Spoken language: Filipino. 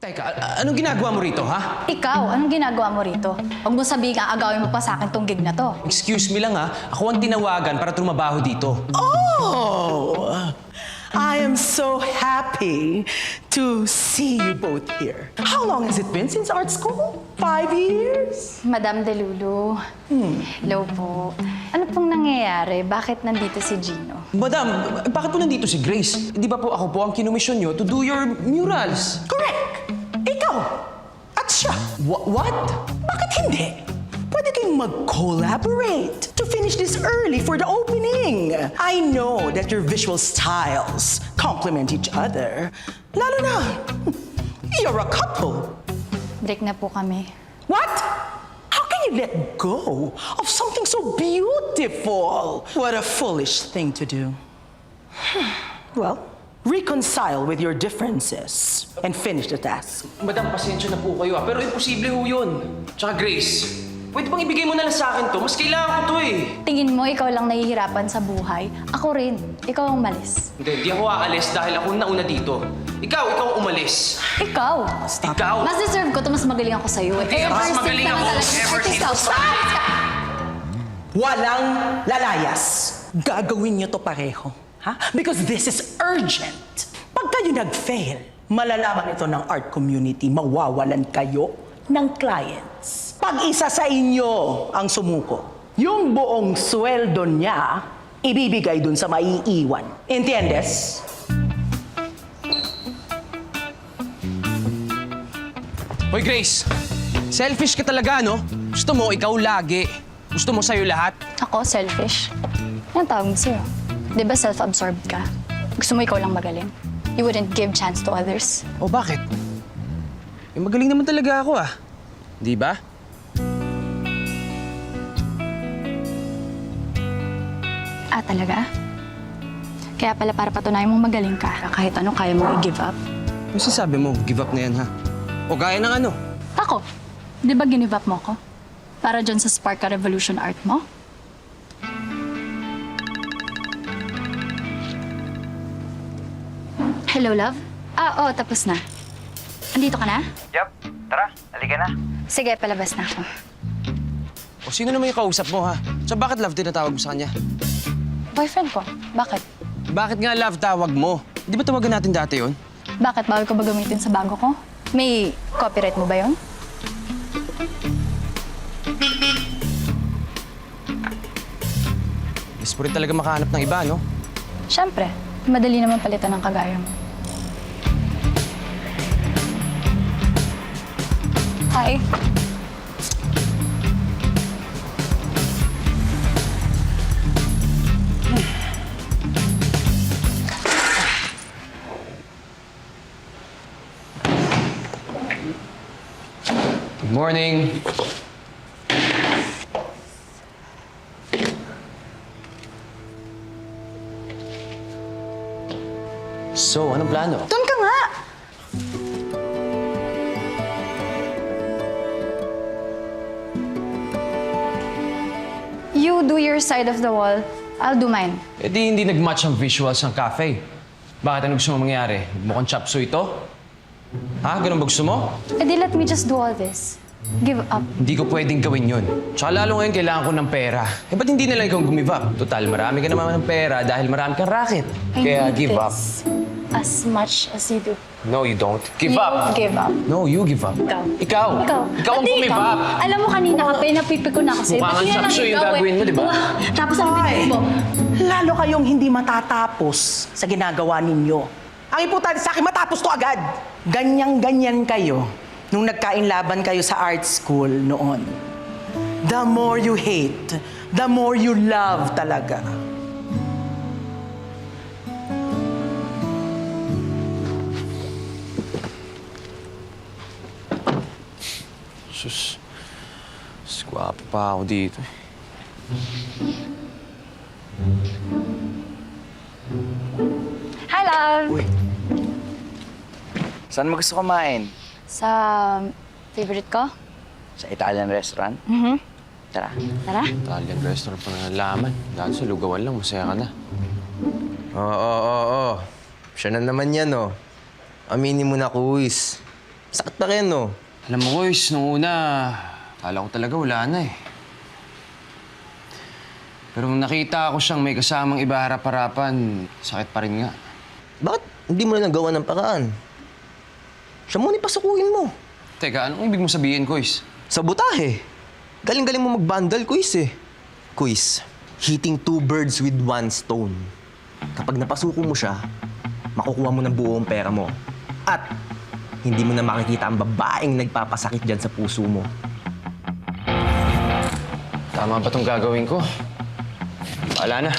Teka, anong ginagawa mo rito, ha? Ikaw, anong ginagawa mo rito? Huwag mo sabihin agawin mo pa sa akin tong gig na to. Excuse me lang, ha? Ako ang tinawagan para trumabaho dito. Oh, I am so happy to see you both here. How long has it been since art school? 5 years? Madam Delulu. Hello po. Ano pong nangyayari? Bakit nandito si Gino? Madam, bakit po nandito si Grace? Di ba po ako po ang kinumisyon nyo to do your murals? Correct! Ikaw! At siya! What? Bakit hindi? Pwede kayong mag-collaborate to finish this early for the opening. I know that your visual styles complement each other. Lalo na, you're a couple. Break na po kami. What? How can you let go of something so beautiful? What a foolish thing to do. Well, reconcile with your differences and finish the task. Madam, pasensya na po kayo, pero imposible ho yun. Tsaka Grace, pwede bang ibigay mo na lang sa akin to? Mas kailangan ko to eh. Tingin mo ikaw lang nahihirapan sa buhay? Ako rin. Ikaw ang malis. Hindi ako aalis dahil ako nauna dito. Ikaw ang umalis. Ikaw! Ikaw! Mas deserve ko to, mas magaling ako sa'yo. Hindi, mas magaling ako. Ever since. Walang lalayas. Gagawin niyo to pareho. Ha? Because this is urgent. Pag kayo nag-fail, malalaman ito ng art community, mawawalan kayo ng clients. Pag isa sa inyo ang sumuko, yung buong sweldo niya, ibibigay dun sa maiiwan. Entiendes? Hoy Grace, selfish ka talaga, no? Gusto mo, ikaw lagi. Gusto mo sa'yo lahat. Ako, selfish. Yan tawag mo sa'yo. Di ba self-absorbed ka? Gusto mo ikaw lang magaling? You wouldn't give chance to others. O bakit? Eh, magaling naman talaga ako, ah. Di ba? Ah, talaga? Kaya pala para patunayan mong magaling ka, kahit ano kaya mong i-give up. Ano sasabi mo? Give up na yan, ha? O gaya ng ano? Ako, di ba give up mo ko? Para dyan sa Sparka Revolution art mo? Hello, love? Ah, oo, tapos na. Andito ka na? Yup. Tara, halika na. Sige, palabas na ako. O sino naman yung kausap mo, ha? So bakit love tinatawag mo sa kanya? Boyfriend ko. Bakit? Bakit nga love tawag mo? Di ba tawagan natin dati yon? Bakit? Bawal ko ba gamitin sa bago ko? May copyright mo ba yon? Gusto rin talaga makahanap ng iba, no? Siyempre, madali naman palitan ng kagaya mo. Hi. Good morning. So, anong plano? Doon ka nga! You do your side of the wall, I'll do mine. Eh di hindi nag-match ang visuals ng cafe. Bakit ano gusto mo mangyari? Mukhang chop suey ito? Ha? Ganun ba gusto mo? Eh di let me just do all this. Give up. Hindi ko pwedeng gawin yun. Tsaka lalo ngayon kailangan ko ng pera. Eh ba't hindi na lang ikaw give up? Total, marami ka naman ng pera dahil marami kang racket. Kaya need give up. this as much as you do. No, you don't. Give You up. give up. No, you give up. Ikaw. Ikaw. Ikaw ang Pati give ikaw. up. Alam mo kanina ka pa, napipig ko na kasi. Mukha nga chapsuy yung gagawin mo, di ba? Tapos ang bibig mo. Lalo kayong hindi matatapos sa ginagawa ninyo. Ang importante sa akin, matapos to agad. Ganyang-ganyan kayo nung nagkainlaban kayo sa art school noon. The more you hate, the more you love talaga. Sus. Gwapo pa ako dito. Hi, love! Uy, Saan mo gusto kumain? Sa favorite ko? Sa Italian restaurant? Tara. Tara. Italian restaurant pa na nalaman. Dahil sa lugawan lang, masaya ka na. Oo. Siya na naman yan, oh. Aminin mo na, Kuis. Sakit pa rin, no? Alam mo, Kois, nung una, akala ko talaga wala na eh. Pero nung nakita ko siyang may kasamang iba harap-harapan, sakit pa rin nga. Bakit hindi mo na nagawa ng paraan? Siya muna ipasukuhin mo. Teka, anong ibig mo sabihin, Kois? Sabotahe. Galing-galing mo mag-bundle, Kuis eh. Kuis, hitting two birds with one stone. Kapag napasuko mo siya, makukuha mo ng buong pera mo. At hindi mo na makikita ang babaeng nagpapasakit dyan sa puso mo. Tama ba itong gagawin ko? Wala na.